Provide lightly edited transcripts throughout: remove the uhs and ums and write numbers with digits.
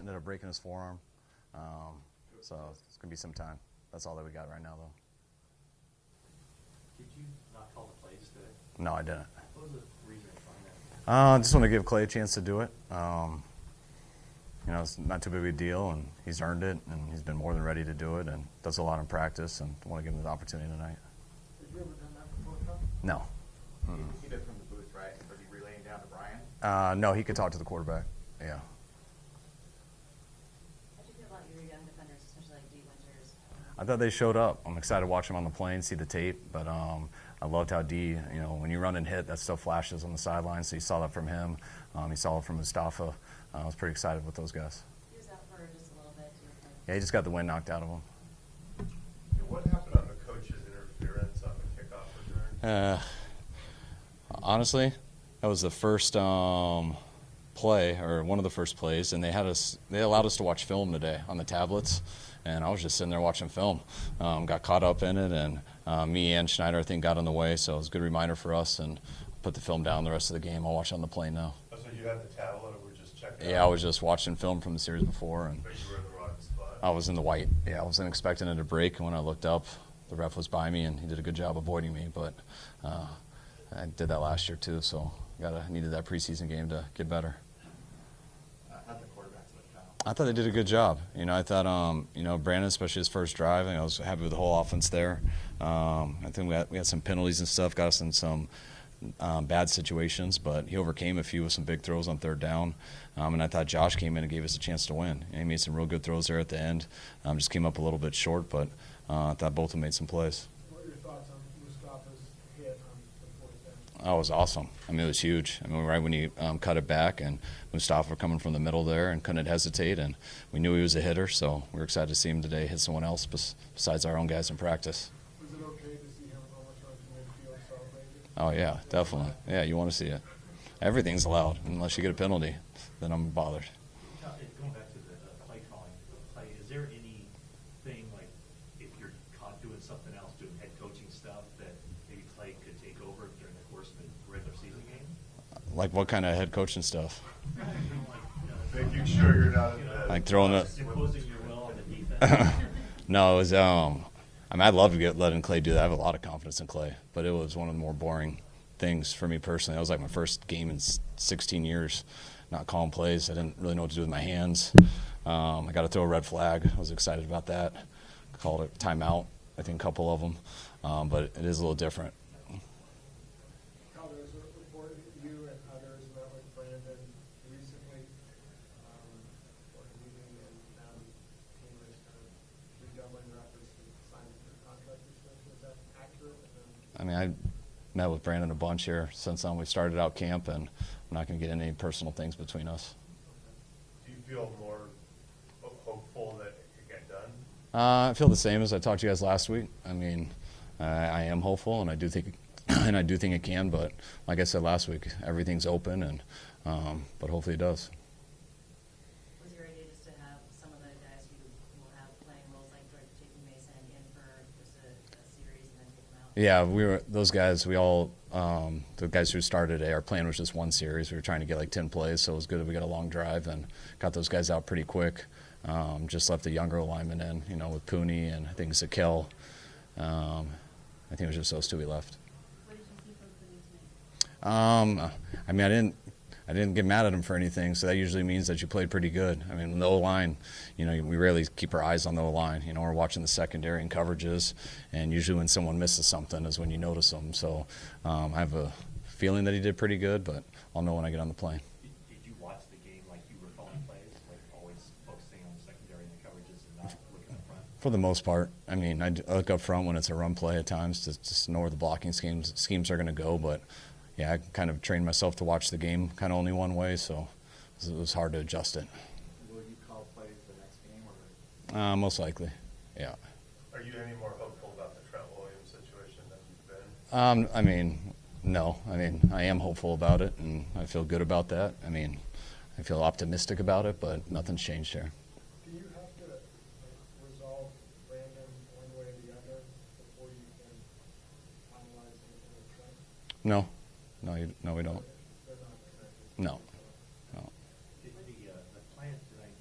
ended up breaking his forearm. So it's going to be some time. That's all that we got right now, though. Did you not call the plays today? No, I didn't. What was the reason behind that? Just want to give Clay a chance to do it. It's not too big of a deal, and he's earned it, and he's been more than ready to do it, and does a lot in practice, and I want to give him the opportunity tonight. Have you ever done that before, Tom? No. He did from the booth, right? But he relaying down to Brian? No, he could talk to the quarterback. Yeah. How do you feel about your young defenders, especially like D. Winters? I thought they showed up. I'm excited to watch them on the plane, see the tape, but I loved how D, when you run and hit, that stuff flashes on the sideline, so you saw that from him. You saw it from Mustafa. I was pretty excited with those guys. He was out for just a little bit. Yeah, he just got the wind knocked out of him. What happened on the coach's interference on the kickoff return? Honestly, that was the first play, or one of the first plays, and they allowed us to watch film today on the tablets, and I was just sitting there watching film. Got caught up in it, and me and Schneider, I think, got in the way, so it was a good reminder for us, and put the film down the rest of the game. I'll watch on the plane now. Oh, so you had the tablet, or were just checking? Yeah, I was just watching film from the series before, and But you were in the wrong spot. I was in the white. Yeah, I wasn't expecting it to break, and when I looked up, the ref was by me, and he did a good job avoiding me, but I did that last year too, so needed that preseason game to get better. How'd the quarterbacks look now? I thought they did a good job. I thought, Brandon, especially his first drive, I was happy with the whole offense there. I think we had some penalties and stuff, got us in some bad situations, but he overcame a few with some big throws on third down. And I thought Josh came in and gave us a chance to win. And he made some real good throws there at the end. Just came up a little bit short, but I thought both of them made some plays. What are your thoughts on Mustafa's hit on the fourth down? Oh, it was awesome. It was huge. Right when he cut it back, and Mustafa coming from the middle there and couldn't hesitate, and we knew he was a hitter, so we were excited to see him today hit someone else besides our own guys in practice. Was it okay to see him almost run to midfield celebrating? Oh, yeah, definitely. Yeah, you want to see it. Everything's allowed unless you get a penalty. Then I'm bothered. Going back to the play calling, is there anything, like, if you're caught doing something else, doing head coaching stuff, that maybe Clay could take over during the course of a regular season game? Like what kind of head coaching stuff? Making sure you're not in the... Like throwing the... Imposing your will on the defense? No, it was... I'd love to letting Clay do that. I have a lot of confidence in Clay, but it was one of the more boring things for me personally. That was like my first game in 16 years, not calling plays. I didn't really know what to do with my hands. I got to throw a red flag. I was excited about that. Called it timeout, I think a couple of them, but it is a little different. How there's a report you and others met with Brandon recently for a meeting, and now the team is kind of redoubling their efforts to sign their contract extension. Is that accurate? I met with Brandon a bunch here since we started out camp, and I'm not going to get into any personal things between us. Do you feel more hopeful that it could get done? I feel the same as I talked to you guys last week. I am hopeful, and I do think it can. But like I said last week, everything's open, and but hopefully it does. Was your idea just to have some of the guys who will have playing roles like George taking Mason in for just a series and then take them out? Yeah, those guys. We all the guys who started today. Our plan was just one series. We were trying to get like 10 plays, so it was good that we got a long drive and got those guys out pretty quick. Just left the younger linemen in, with Pooney and I think Zakel. I think it was just those two we left. What did you see from Pooney tonight? I didn't get mad at him for anything, so that usually means that you played pretty good. The O-line, we rarely keep our eyes on the O-line. We're watching the secondary and coverages, and usually when someone misses something is when you notice them. So I have a feeling that he did pretty good, but I'll know when I get on the plane. Did you watch the game like you were calling plays, like always focusing on the secondary and the coverages and not looking up front? For the most part. I look up front when it's a run play at times to just know where the blocking schemes are going to go, but yeah, I kind of trained myself to watch the game kind of only one way, so it was hard to adjust it. Will you call plays the next game? Or? Most likely, yeah. Are you any more hopeful about the Trent Williams situation than you've been? No. I am hopeful about it, and I feel good about that. I feel optimistic about it, but nothing's changed here. Do you have to resolve Brandon one way or the other before you can finalize anything with Trent? No, we don't. They're not connected. No. The plan tonight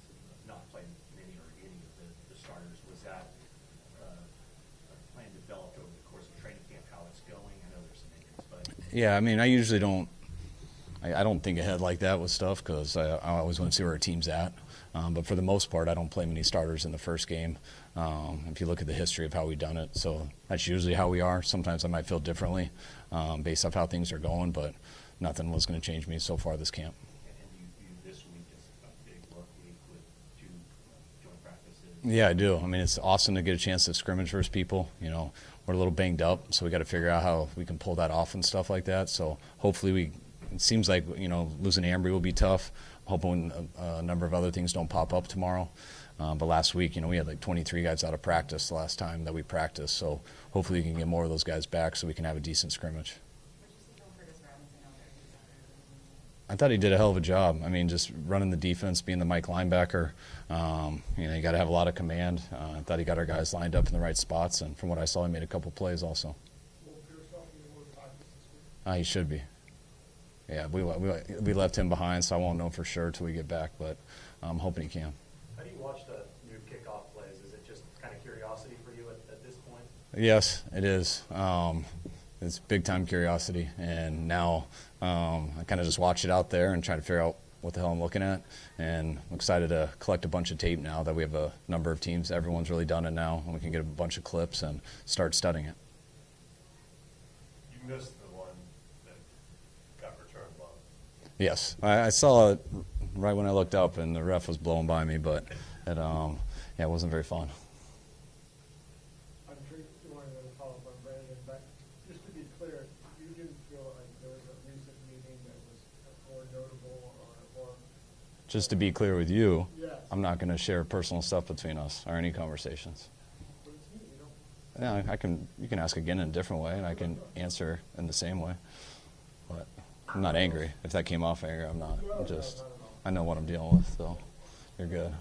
Yeah, I mean, I usually don't. I don't think ahead like that with stuff because I always want to see where our team's at. But for the most part, I don't play many starters in the first game. If you look at the history of how we've done it, so that's usually how we are. Sometimes I might feel differently based off how things are going, but nothing was going to change me so far this camp. And you this week is a big work week with two joint practices. Yeah, I do. I mean, it's awesome to get a chance to scrimmage versus people. You know, we're a little banged up, so we got to figure out how we can pull that off and stuff like that. So hopefully it seems like, you know, losing Ambry will be tough. Hoping a number of other things don't pop up tomorrow. But last week, you know, we had like 23 guys out of practice the last time that we practiced. So hopefully we can get more of those guys back so we can have a decent scrimmage. What'd you say about Curtis Robinson out there? He's out there. I thought he did a hell of a job. I mean, just running the defense, being the Mike linebacker. You know, you got to have a lot of command. I thought he got our guys lined up in the right spots. And from what I saw, he made a couple plays also. Will Pearsall be able to practice this week? He should be. Yeah, we left him behind, so I won't know for sure till we get back, but I'm hoping he can. How do you watch the new kickoff plays? Is it just kind of curiosity for you at this point? Yes, it is. It's big-time curiosity, and now I kind of just watch it out there and try to figure out what the hell I'm looking at, and I'm excited to collect a bunch of tape now that we have a number of teams. Everyone's really done it now, and we can get a bunch of clips and start studying it. You missed the one that got returned long. Yes, I saw it right when I looked up, and the ref was blowing by me, but it, it wasn't very fun. I'm sure you wanted to follow up on Brandon, but just to be clear, you didn't feel like there was a recent meeting that was more notable or Just to be clear with you, yes. I'm not going to share personal stuff between us or any conversations. But it's me, you know. Yeah, you can ask again in a different way, and I can answer in the same way. But I'm not angry. If that came off angry, I'm not. I know what I'm dealing with, so you're good.